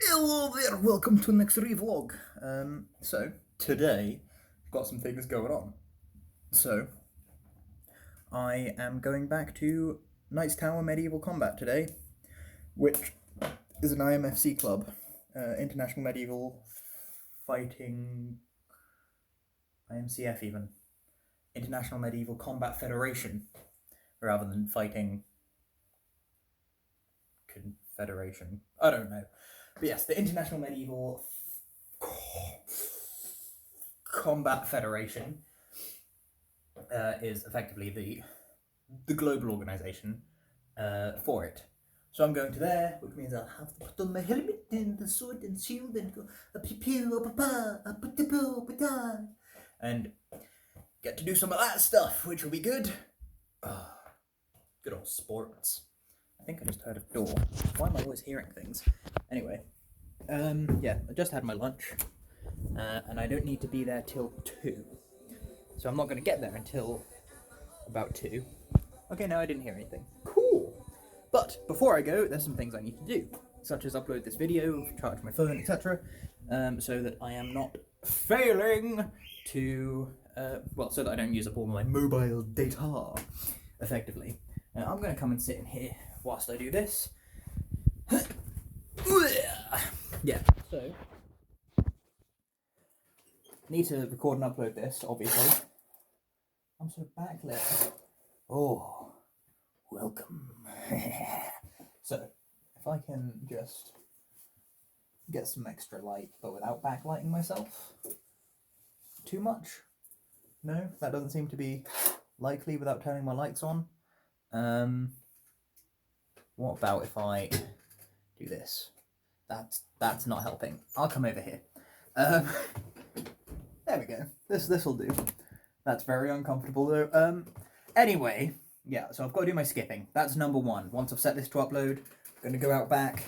Hello there, welcome to the next ReeVlog. So, today, I've got some things going on. So, I am going back to Knights Tower Medieval Combat today, which is an IMFC club, International Medieval Fighting, IMCF even, International Medieval Combat Federation, rather than Fighting Confederation. I don't know. But yes, the International Medieval Combat Federation is effectively the global organization for it. So I'm going to there, which means I'll have to put on my helmet and the sword and shield and go and get to do some of that stuff, which will be good. Good old sports. I think I just heard a door. Why am I always hearing things? Anyway, yeah, I just had my lunch, and I don't need to be there till 2. So I'm not going to get there until about 2. Okay, no, I didn't hear anything. Cool! But before I go, there's some things I need to do, such as upload this video, charge my phone, etc., so that I am not failing to, so that I don't use up all my mobile data, effectively. I'm going to come and sit in here whilst I do this. Yeah, so need to record and upload this, obviously. I'm so backlit. Oh, welcome. So, if I can just get some extra light, but without backlighting myself too much. No, that doesn't seem to be likely without turning my lights on. What about if I do this? That's not helping. I'll come over here. There we go. This'll do. That's very uncomfortable though. Anyway, yeah, so I've got to do my skipping. That's number 1. Once I've set this to upload, I'm going to go out back,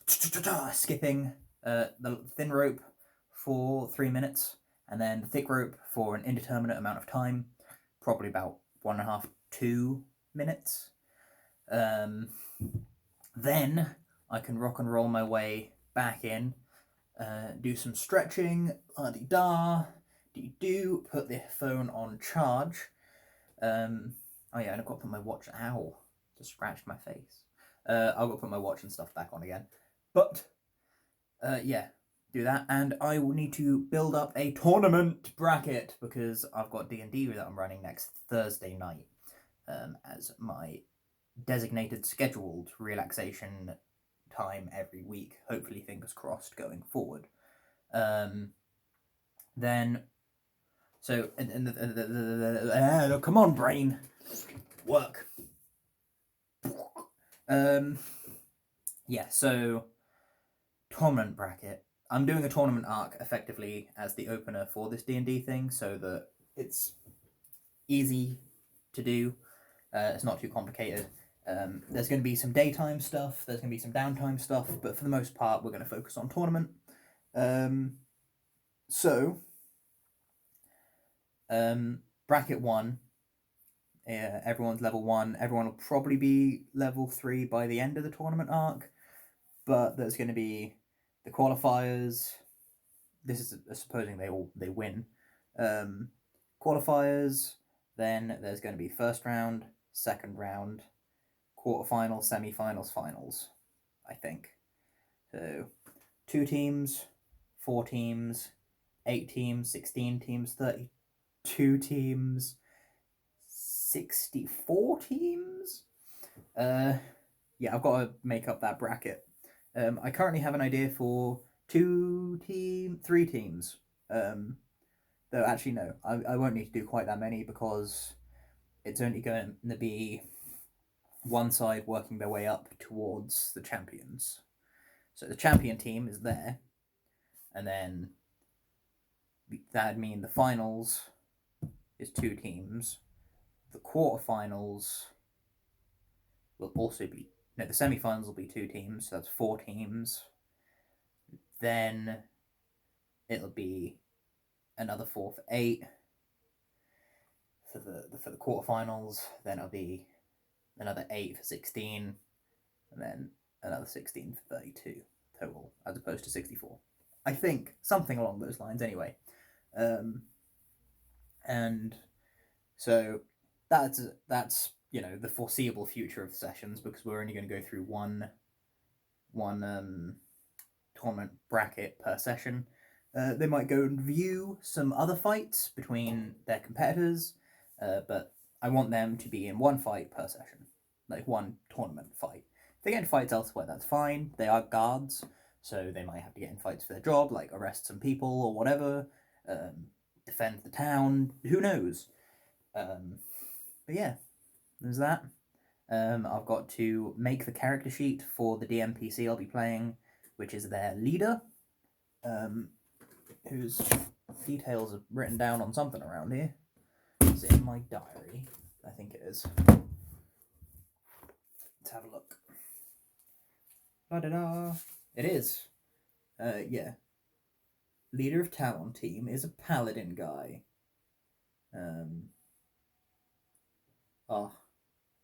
skipping the thin rope for 3 minutes, and then the thick rope for an indeterminate amount of time, probably about 1.5, 2 minutes. Then I can rock and roll my way back in, do some stretching, la-di-da, do put the phone on charge. Oh yeah, and I've got to put my watch. Ow! Just scratched my face. I've got to put my watch and stuff back on again. But yeah, do that, and I will need to build up a tournament bracket because I've got D&D that I'm running next Thursday night as my designated scheduled relaxation time every week. Hopefully, fingers crossed, going forward. Then. So, come on, brain, work. Yeah, so, tournament bracket. I'm doing a tournament arc, effectively, as the opener for this D&D thing, so that it's easy to do, it's not too complicated. There's going to be some daytime stuff, there's going to be some downtime stuff, but for the most part, we're going to focus on tournament. Bracket 1, everyone's level 1. Everyone will probably be level 3 by the end of the tournament arc, but there's going to be the qualifiers. This is supposing they win. Qualifiers. Then there's going to be first round, second round, quarterfinals, semi-finals, finals, I think. So 2 teams, 4 teams, 8 teams, 16 teams, 32 teams, 64 teams. Yeah, I've got to make up that bracket. I currently have an idea for 3 teams. Though actually no, I won't need to do quite that many because it's only going to be one side working their way up towards the champions. So the champion team is there, and then that'd mean the finals is 2 teams. The quarterfinals will also be... No, the semi-finals will be 2 teams, so that's 4 teams. Then it'll be another 4 for 8 for the quarterfinals. Then it'll be another 8 for 16, and then another 16 for 32. total, as opposed to 64. I think something along those lines, anyway. And so that's the foreseeable future of sessions, because we're only going to go through one tournament bracket per session. They might go and view some other fights between their competitors, but I want them to be in one fight per session, like one tournament fight. If they get in fights elsewhere, that's fine. They are guards, so they might have to get in fights for their job, like arrest some people or whatever, defend the town, who knows. But yeah, there's that. I've got to make the character sheet for the DMPC I'll be playing, which is their leader, whose details are written down on something around here. Is it in my diary? I think it is. Let's have a look. Da-da-da. It is. Yeah. Leader of Talon team is a paladin guy.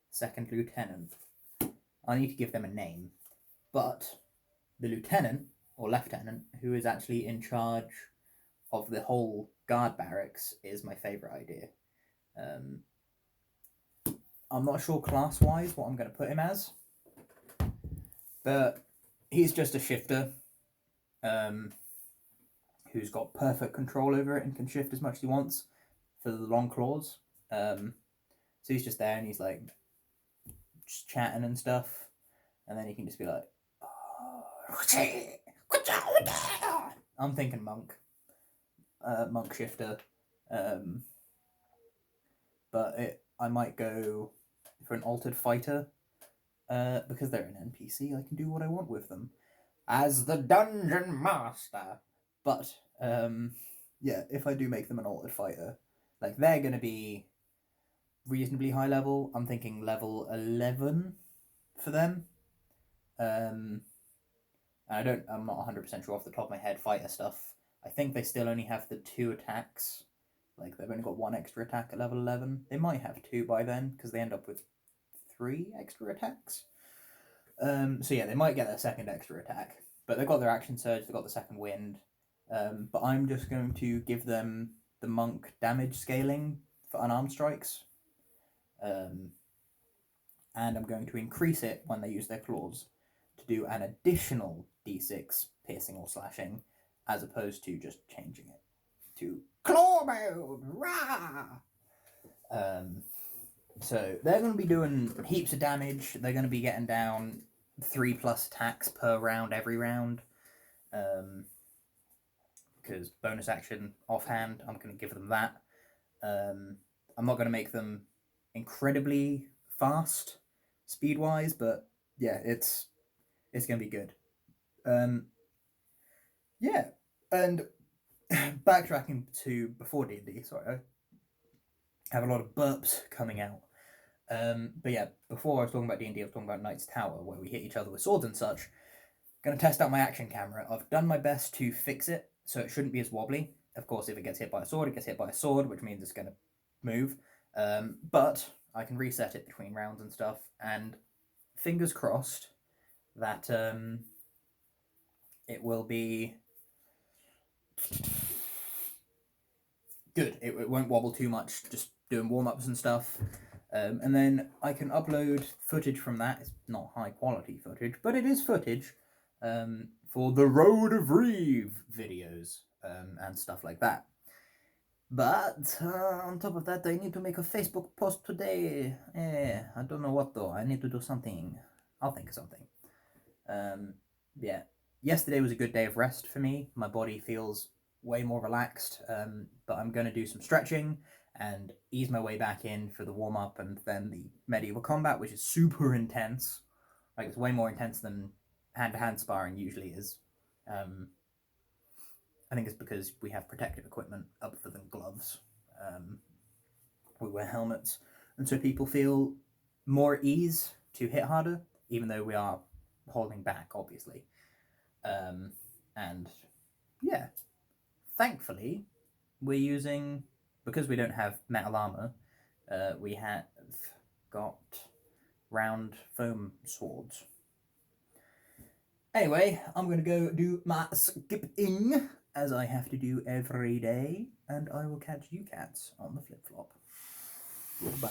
Second lieutenant. I need to give them a name. But the lieutenant, or lieutenant, who is actually in charge of the whole guard barracks, is my favourite idea. I'm not sure class-wise what I'm going to put him as, but he's just a shifter who's got perfect control over it and can shift as much as he wants for the long claws. So he's just there and he's like just chatting and stuff, and then he can just be like, I'm thinking monk shifter, but I might go for an altered fighter, because they're an NPC. I can do what I want with them as the dungeon master. But yeah, if I do make them an altered fighter, like, they're going to be reasonably high level. I'm thinking level 11 for them. I'm not 100% sure off the top of my head fighter stuff. I think they still only have the 2 attacks. Like, they've only got 1 extra attack at level 11. They might have 2 by then, because they end up with 3 extra attacks. So yeah, they might get their 2nd extra attack. But they've got their action surge, they've got the 2nd wind. But I'm just going to give them the monk damage scaling for unarmed strikes. And I'm going to increase it when they use their claws to do an additional d6 piercing or slashing, as opposed to just changing it to claw mode. Rah! So they're going to be doing heaps of damage. They're going to be getting down 3+ attacks per round every round. Because bonus action offhand, I'm going to give them that. I'm not going to make them incredibly fast speed-wise, but yeah, it's going to be good. Yeah, and backtracking to before D&D, sorry, I have a lot of burps coming out. But yeah, before I was talking about D&D, I was talking about Knight's Tower, where we hit each other with swords and such. Going to test out my action camera. I've done my best to fix it, so it shouldn't be as wobbly. Of course, if it gets hit by a sword, it gets hit by a sword, which means it's going to move. But I can reset it between rounds and stuff, and fingers crossed that it will be good. It won't wobble too much, just doing warm-ups and stuff. And then I can upload footage from that. It's not high-quality footage, but it is footage for the Road of Reeve videos and stuff like that. But on top of that, I need to make a Facebook post today. I don't know what though. I need to do something. I'll think of something. Yeah. Yesterday was a good day of rest for me. My body feels way more relaxed. But I'm going to do some stretching and ease my way back in for the warm-up and then the medieval combat, which is super intense. Like, it's way more intense than hand-to-hand sparring usually is. I think it's because we have protective equipment other than gloves. We wear helmets, and so people feel more ease to hit harder, even though we are holding back, obviously. And yeah, thankfully, we're using, because we don't have metal armor, we have got round foam swords. Anyway, I'm going to go do my skipping, as I have to do every day, and I will catch you cats on the flip-flop. Goodbye.